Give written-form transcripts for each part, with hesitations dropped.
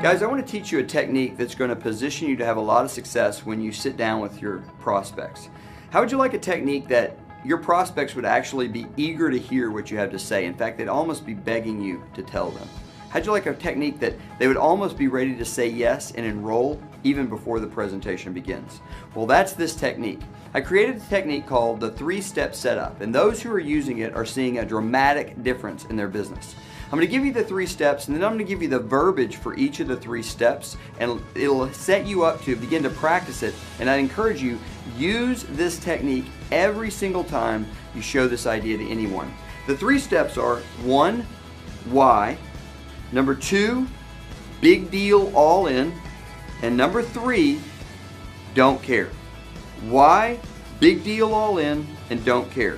Guys, I want to teach you a technique that's going to position you to have a lot of success when you sit down with your prospects. How would you like a technique that your prospects would actually be eager to hear what you have to say? In fact, they'd almost be begging you to tell them. How'd you like a technique that they would almost be ready to say yes and enroll even before the presentation begins? Well, that's this technique. I created a technique called the 3-step setup, and those who are using it are seeing a dramatic difference in their business. I'm going to give you the 3 steps, and then I'm going to give you the verbiage for each of the 3 steps, and it'll set you up to begin to practice it. And I encourage you, use this technique every single time you show this idea to anyone. The 3 steps are: 1, why; number 2, big deal, all in; and number 3, don't care. Why, big deal, all in, and don't care.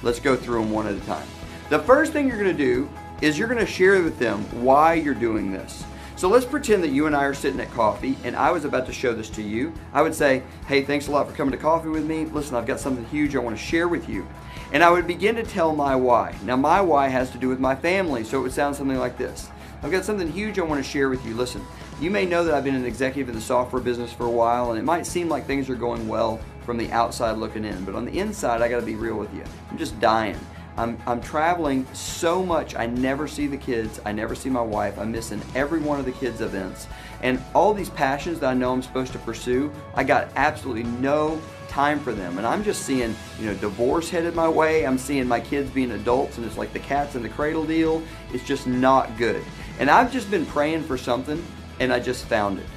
Let's go through them one at a time. The first thing you're going to do is you're going to share with them why you're doing this. So let's pretend that you and I are sitting at coffee and I was about to show this to you. I would say, hey, thanks a lot for coming to coffee with me. Listen, I've got something huge I want to share with you. And I would begin to tell my why. Now my why has to do with my family, so it would sound something like this. I've got something huge I want to share with you. Listen, you may know that I've been an executive in the software business for a while, and it might seem like things are going well from the outside looking in, but on the inside, I got to be real with you. I'm just dying. I'm traveling so much. I never see the kids. I never see my wife. I'm missing every one of the kids' events. And all these passions that I know I'm supposed to pursue, I got absolutely no time for them. And I'm just seeing, divorce headed my way. I'm seeing my kids being adults, and it's like the cats in the cradle deal. It's just not good. And I've just been praying for something, and I just found it.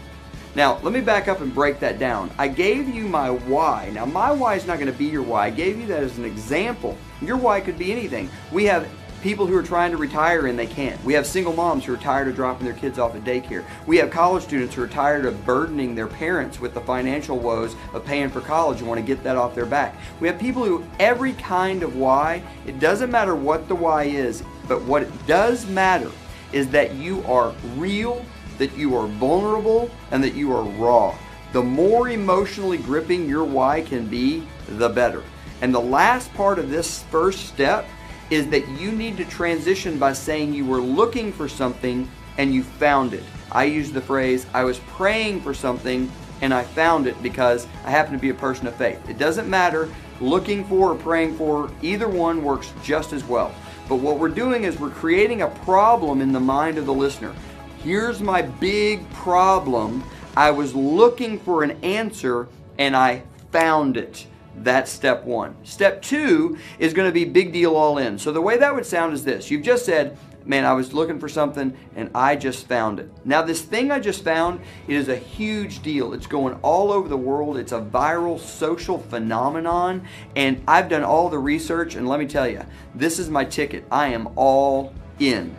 Now, let me back up and break that down. I gave you my why. Now, my why is not going to be your why. I gave you that as an example. Your why could be anything. We have people who are trying to retire and they can't. We have single moms who are tired of dropping their kids off at daycare. We have college students who are tired of burdening their parents with the financial woes of paying for college and want to get that off their back. We have people who, every kind of why, it doesn't matter what the why is, but what it does matter is that you are real, that you are vulnerable, and that you are raw. The more emotionally gripping your why can be, the better. And the last part of this first step is that you need to transition by saying you were looking for something and you found it. I use the phrase, I was praying for something and I found it, because I happen to be a person of faith. It doesn't matter, looking for or praying for, either one works just as well. But what we're doing is we're creating a problem in the mind of the listener. Here's my big problem. I was looking for an answer and I found it. That's step 1. Step 2 is going to be big deal, all in. So the way that would sound is this. You've just said, man, I was looking for something and I just found it. Now this thing I just found, it is a huge deal. It's going all over the world. It's a viral social phenomenon, and I've done all the research, and let me tell you, this is my ticket. I am all in.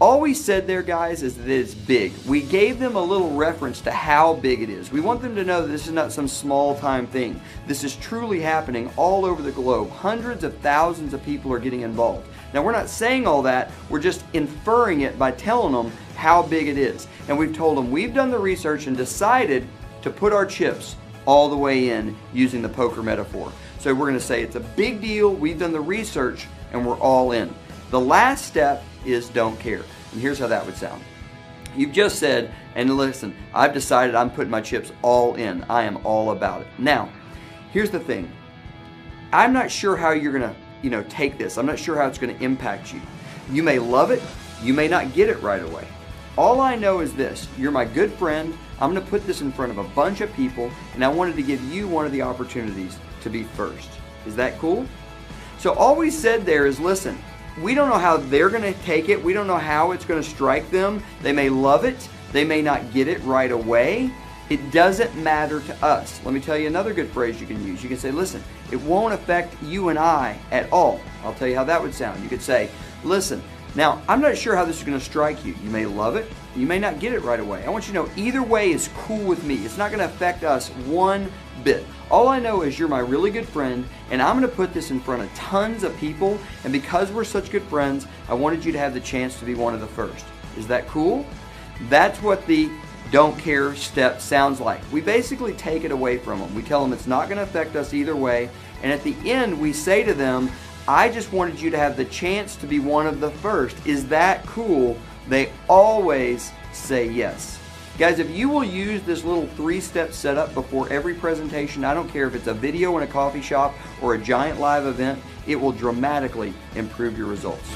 All we said there, guys, is that it's big. We gave them a little reference to how big it is. We want them to know that this is not some small-time thing. This is truly happening all over the globe. Hundreds of thousands of people are getting involved. Now, we're not saying all that. We're just inferring it by telling them how big it is. And we've told them we've done the research and decided to put our chips all the way in, using the poker metaphor. So we're going to say it's a big deal. We've done the research and we're all in. The last step is don't care. And here's how that would sound. You've just said, and listen, I've decided I'm putting my chips all in. I am all about it. Now, here's the thing. I'm not sure how you're going to, take this. I'm not sure how it's going to impact you. You may love it. You may not get it right away. All I know is this. You're my good friend. I'm going to put this in front of a bunch of people, and I wanted to give you one of the opportunities to be first. Is that cool? So all we said there is, listen, we don't know how they're going to take it. We don't know how it's going to strike them. They may love it. They may not get it right away. It doesn't matter to us. Let me tell you another good phrase you can use. You can say, listen, it won't affect you and I at all. I'll tell you how that would sound. You could say, listen, now I'm not sure how this is going to strike you. You may love it. You may not get it right away. I want you to know either way is cool with me. It's not going to affect us one bit. All I know is you're my really good friend, and I'm going to put this in front of tons of people, and because we're such good friends, I wanted you to have the chance to be one of the first. Is that cool? That's what the don't care step sounds like. We basically take it away from them. We tell them it's not going to affect us either way, and at the end we say to them, I just wanted you to have the chance to be one of the first. Is that cool? They always say yes. Guys, if you will use this little 3-step setup before every presentation, I don't care if it's a video in a coffee shop or a giant live event, it will dramatically improve your results.